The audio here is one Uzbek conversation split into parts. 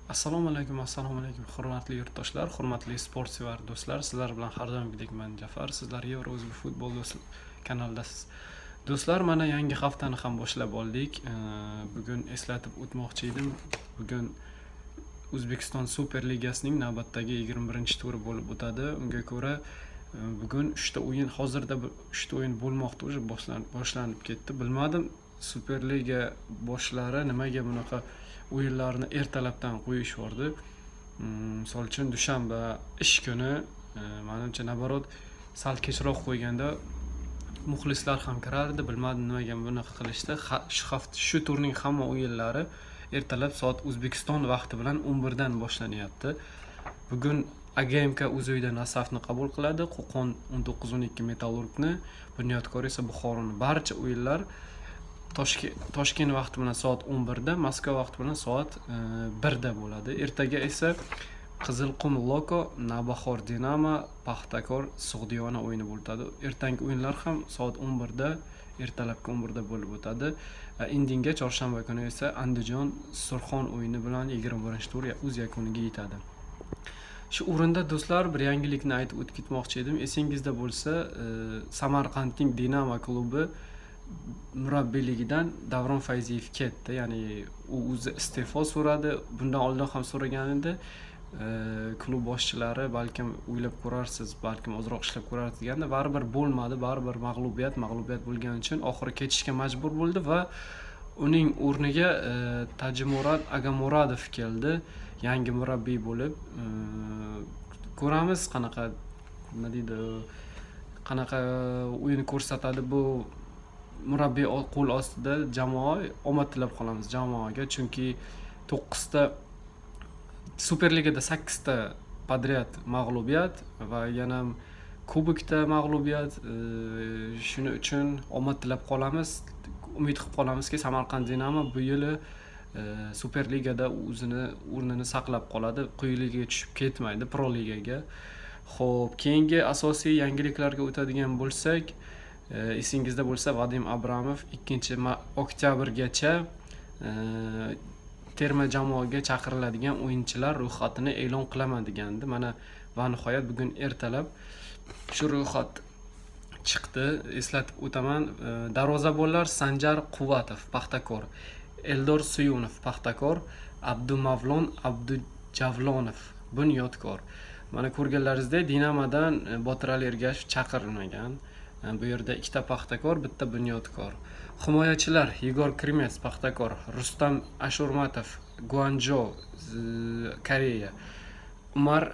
Assalomu alaykum, hurmatli yurtdoshlar, hurmatli sportsevar do'stlar. Sizlar bilan har doimgidek men Jafar. Sizlar Eurozil futbol kanalidasiz. Do'stlar, mana yangi haftani ham boshlab oldik. Bugun eslatib o'tmoqchi edim. Bugun O'zbekiston Super Ligasining navbatdagi 21-turi bo'lib o'tadi. Unga ko'ra bugun 3ta o'yin, hozirda 3ta o'yin bo'lmoqda, уже boshlanib ketdi. Bilmadim, Super Liga boshlari nimaga bunaqa o'yinlarni ertalabdan qo'yishyordi. Misol uchun dushanba ish kuni, menimcha nabarot sal kechroq qo'yganda muxlislar ham kirardi. Bilmadim nimaga bunaqa qilishdi. Shu turning hamma o'yinlari ertalab soat O'zbekiston vaqti bilan 11 dan boshlanyapti. Bugun AGMK o'z uyida Nasafni qabul qiladi, Qo'qon 19-12 Metallurgni, Bunyodkor esa Buxoroni. Barcha o'yinlar Toshkent vaqti bilan soat 11 da, Moskva vaqti bilan soat 1 da bo'ladi. Ertaga esa Qizilqum Loko, Navbahor Dinamo, Paxtakor Sug'diyona o'yini bo'ladi. Ertangi o'yinlar ham soat 11 da, ertalabki 11 da bo'lib o'tadi. Indinga chorshanba kuni esa Andijon Surxon o'yini bilan 21-tur o'z yakuniga yetadi. Shu o'rinda do'stlar, bir yangilikni aytib o'tib ketmoqchi edim. Esingizda bo'lsa, Samarqandning Dinamo klubi murabbiyligidan Davron Fayziyev ketdi. Ya'ni u o'zi iste'fo so'radi. Bundan oldin ham so'ragan edi. Klub boshchilari balkim o'ylab ko'rarsiz, balkim ozroq ishlab ko'rarsiz deganda, baribir bo'lmadi. Baribir mag'lubiyat bo'lgani uchun oxiri ketishga majbur bo'ldi va uning o'rniga Tajimurod Agamuradov keldi, yangi murabbiy bo'lib. Ko'ramiz qanaqa o'yin ko'rsatadi bu murabbiy qo'l ostida jamoa. Omad tilab qolamiz jamoaga, chunki 9 ta Super Ligada 8 ta podryad mag'lubiyat va yana kubokda mag'lubiyat. Shuning uchun omad tilab qolamiz. Umid qilib qolamizki, Samarqand Dinamo bu yili Super Ligada o'zini o'rnini saqlab qoladi, quyi ligaga tushib ketmaydi, Pro ligaga. Xo'p, keyingi asosiy yangiliklarga o'tadigan bo'lsak, esingizda bo'lsa, Vadim Abramov 2-oktyabrgacha terma jamoaga chaqiriladigan o'yinchilar ro'yxatini e'lon qilaman degandi. Mana va nihoyat bugun ertalab shu ro'yxat chiqdi. Eslatib o'taman, darvozabonlar Sanjar Quvvatov Paxtakor, Eldor Suyunov Paxtakor, Abdumavlon Abdujavlonov Bunyodkor. Mana ko'rganlaringizdek, Dinamodan Botir Ergashev chaqirilmagan. Bu yerda 2 ta Paxtakor, 1 ta Bunyodkor. Himoyachilar Yegor Krimets Paxtakor, Rustam Ashurmatov Guanzhou Koreya, Umar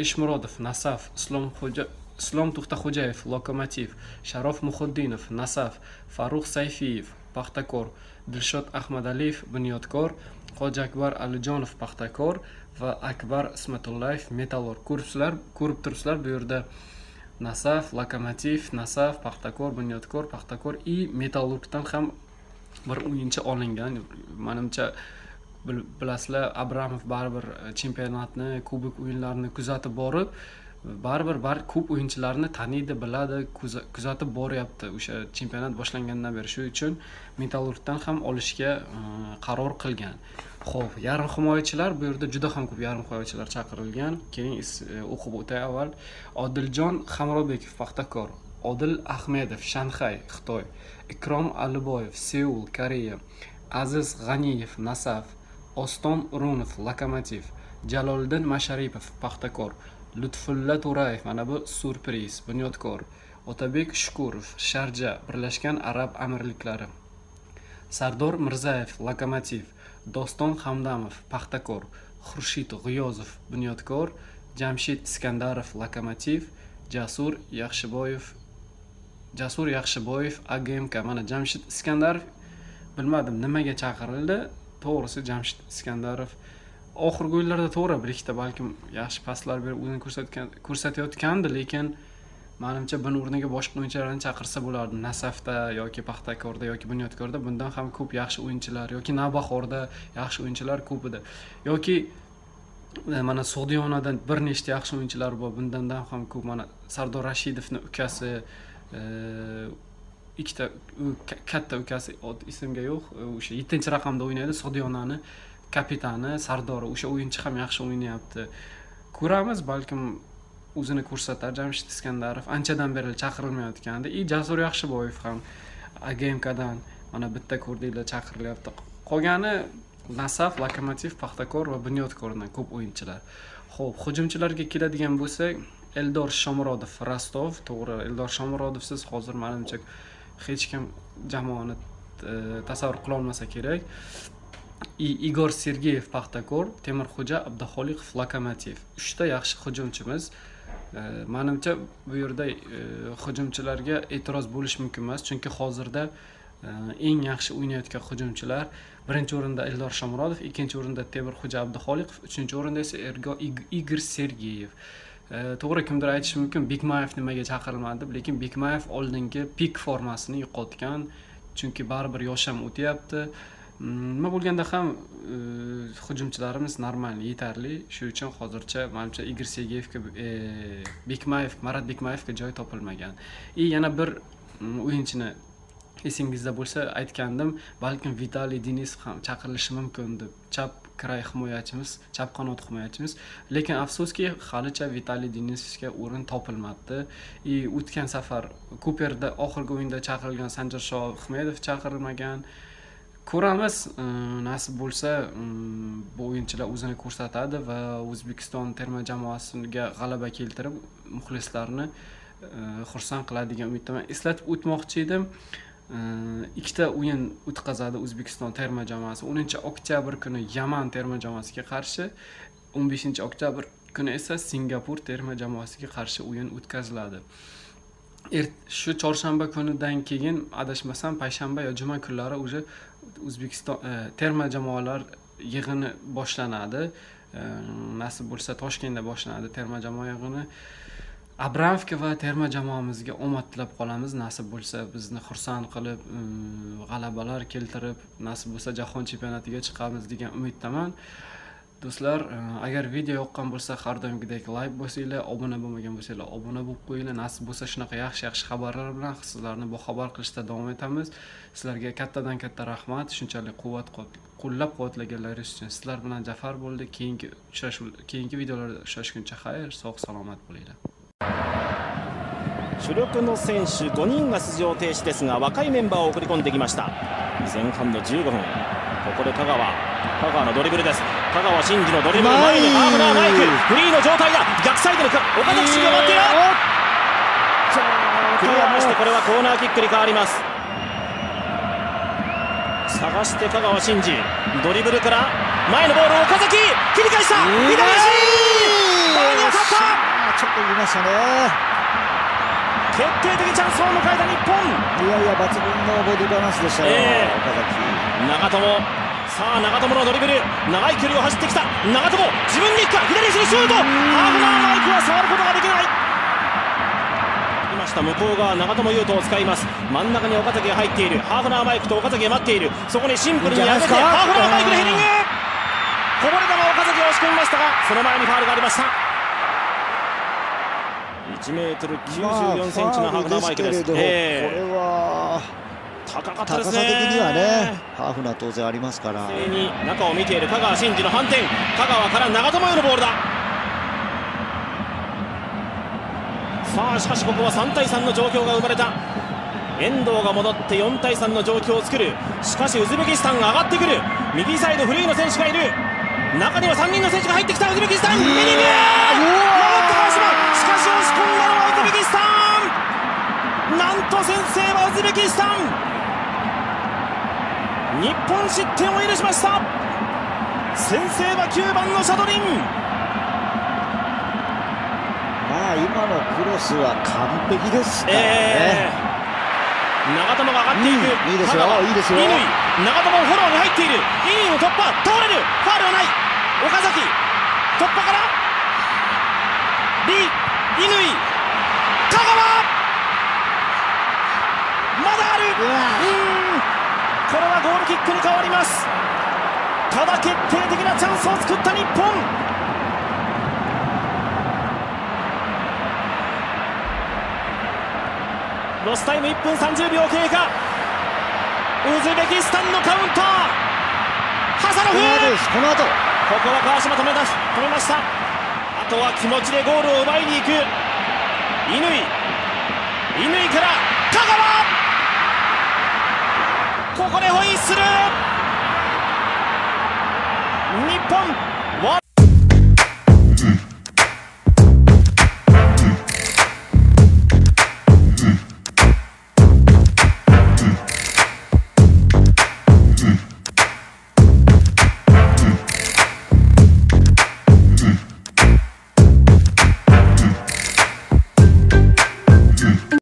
Eshmurodov Nasaf, Islom To'xtaxo'jayev Lokomotiv, Sharof Muhiddinov Nasaf, Farruh Sayfiyev Paxtakor, Dilshod Ahmadaliyev Bunyodkor, Hoji Akbar Alijonov Paxtakor va Akbar Ismatullayev Metallurg. Ko'rib turibsizlar, bu yerda Nasaf, Lokomotiv, Nasaf, Paxtakor, Bunyodkor, Paxtakor Metallurgdan ham bir o'yinchi olingan. Menimcha bilasizlar, Abramov baribir chempionatni, kubok o'yinlarini kuzatib borib, baribir ko'p o'yinchilarni taniydi, biladi, kuzatib boryapti o'sha chempionat boshlangandan beri. Shu uchun Metallurgdan ham olishga qaror qilgan. Xo'p, yarim himoyachilar, bu yerda juda ham ko'p yarim himoyachilar chaqirilgan. Keyin o'qib o'tay avval. Odiljon Hamrobekov Paxtakor, Odil Ahmedov Shanxay Xitoy, Ikrom Aliboyev Seul Koreya, Aziz G'aniyev Nasaf, Oston Urunov Lokomotiv, Jaloliddin Masharipov Paxtakor, Lutfulla To'rayev, mana bu surpriz, Bunyodkor, Otabek Shukurov Sharja Birlashgan Arab Amirliklari, Sardor Mirzayev Lokomotiv, Doston Hamdamov Paxtakor, Xurshid G'iyozov Bunyodkor, Jamshid Iskandarov Lokomotiv, Jasur Yaxshiboyev AGMK. Mana Jamshid Iskandarov, bilmadim nimaga chaqirildi. To'g'risi, Jamshid Iskandarov oxirgi o'yinlarda to'g'ri bir ikkita balkim yaxshi paslar berib o'zini ko'rsatayotgandi, lekin menimcha buni o'rniga boshqa o'yinchilarni chaqirsa bo'lardi. Nasafda yoki Paxtakorda yoki Bunyodkorda bundan ham ko'p yaxshi o'yinchilar, yoki Navbahorda yaxshi o'yinchilar ko'p edi. Yoki mana Sug'diyonadan bir nechta yaxshi o'yinchilar bor, bundan ham ko'p. Mana Sardor Rashidovning ukasi, ikkita katta ukasi, esimga yo'q, o'sha 7-raqamda o'ynaydi, Sug'diyonani kapitani, sardori, o'sha o'yinchi ham yaxshi o'ynayapti. Ko'ramiz, balkim o'zini ko'rsatar. Jamshid Iskandarov anchadan beri chaqirilmayotgandi. Jasur Yaxshiboyev ham AGMKdan mana bitta ko'rdinglar chaqirilyapti. Qolgani Nasaf, Lokomotiv, Paxtakor va Bunyodkordan ko'p o'yinchilar. Xo'p, hujumchilarga keladigan bo'lsak, Eldor Shomurodov, Rostov. To'g'ri, Eldor Shomurodovsiz hozir menimcha hech kim jamoani tasavvur qila olmasa kerak. Igor Sergeyev, Paxtakor, Temurxo'ja Abduxoliqov, Lokomotiv. 3 ta yaxshi hujumchimiz. Menimcha bu yerda hujumchilarga e'tiroz bo'lish mumkin emas, chunki hozirda eng yaxshi o'ynayotgan hujumchilar birinchi o'rinda Eldor Shomurodov, ikkinchi o'rinda Temurxo'ja Abduxoliqov, uchinchi o'rinda esa Igor Sergeyev. To'g'ri, kimdir aytishi mumkin, Bekmayev nimaga chaqirilmadi, lekin Bekmayev oldingi pik formasini yo'qotgan, chunki baribir yosh ham o'tyapti. Nima bo'lganda ham hujumchilarimiz normal, yetarli. Shuning uchun hozircha menimcha Igor Sergeyevga, Marat Bekmayevga joy topilmagan. Yana bir o'yinchini esingizda bo'lsa aytgandim, balkim Vitaliy Denisov ham chaqirilishi mumkin deb. Chap kray himoyachimiz, chap qanot himoyachimiz, lekin afsuski halicha Vitaliy Denisovga o'rin topilmadi. O'tgan safar Kuperda oxirgi o'yinda chaqirilgan Sanjar Shohmedov chaqirilmagan. Ko'ramiz, nasib bo'lsa bu o'yinchilar o'zini ko'rsatadi va O'zbekiston terma jamoasiga g'alaba keltirib, muxlislarni xursand qiladigan umiddaman. Eslatib o'tmoqchi edim. Ikkita o'yin o'tkazadi O'zbekiston terma jamoasi. 10-oktyabr kuni Yaman terma jamoasiga qarshi, 15-oktyabr kuni esa Singapur terma jamoasiga qarshi o'yin o'tkaziladi. Shu chorshanba kunidan keyin adashmasam payshanba yo juma kunlari o'sha O'zbekiston terma jamoalar yig'ini boshlanadi. Nasib bo'lsa Toshkentda boshlanadi terma jamoa yig'ini. Abramovga va terma jamoamizga omad tilab qolamiz. Nasib bo'lsa bizni xursand qilib, g'alabalar keltirib, nasib bo'lsa jahon chempionatiga chiqamiz degan umiddaman. Do'stlar, agar video yoqqan bo'lsa, har doimgidek like bosinglar, obuna bo'lmagan bo'lsanglar, obuna bo'lib qo'yinglar. Nasib bo'lsa shunaqa yaxshi xabarlar bilan sizlarni boxabar qilishda davom etamiz. Sizlarga kattadan katta rahmat. Shunchalik qo'llab-quvvatlaganlaringiz uchun. Sizlar bilan Jafar bo'ldi. Keyingi videolarda uchrashguncha xayr, sog' salomat bo'linglar. 主力の選手5人が出場停止ですが、若いメンバーを送り込んできました。前半の15分、ここで香川のドリブルです。香川真司のドリブル、前にハーフナーマイク、フリーの状態だ。逆サイドに岡崎真司が待っている。クリアして、これはコーナーキックに変わります。探して香川真司、ドリブルから前のボールを岡崎切り返した。左足、バーに当たった。ちょっと言いましたね。決定的チャンスを迎えた日本。いやいや、抜群のボディバランスでしたよ、岡崎。長友、さあ長友のドリブル、長い距離を走ってきた長友、自分に行くか、左足にシュート。ハーフナーマイクは触ることができない。いました、向こう側長友佑都を使います。真ん中に岡崎が入っている。ハーフナーマイクと岡崎が待っている。そこにシンプルに上げてハーフナーマイクでヘディング。こぼれ球を岡崎が押し込みましたが、その前にファウルがありました。1m94cm のハーフナーマイクです。これは高かったですね。高さ的にはね、ハーフナー当然ありますから。中を見ている香川真司の反転、香川から長友へのボールだ。さあしかしここは3対3の状況が生まれた。遠藤が戻って4対3の状況を作る。しかしウズベキスタンが上がってくる。右サイドフリーの選手がいる。中には3人の選手が入ってきた。ウズベキスタン、ヘディング、守った川島。しかし押し込んだのはウズベキスタン。なんと先制はウズベキスタン。日本失点を許しました。先制は9番のシャドリン。まあ今のクロスは完璧ですからね。長友が上がっていく。いいですよ、いいですよ。長友フォローに入っている。乾の突破、通れる。ファウルはない。岡崎突破から乾、香川、まだある。これはゴールキックに変わります。ただ決定的なチャンスを作った日本。ロスタイム1分30秒経過。ウズベキスタンのカウンター。ハサロフ、です。この後ここは川島止めました。あとは気持ちでゴールを奪いに行く乾から香川、ここでホイッスル。日本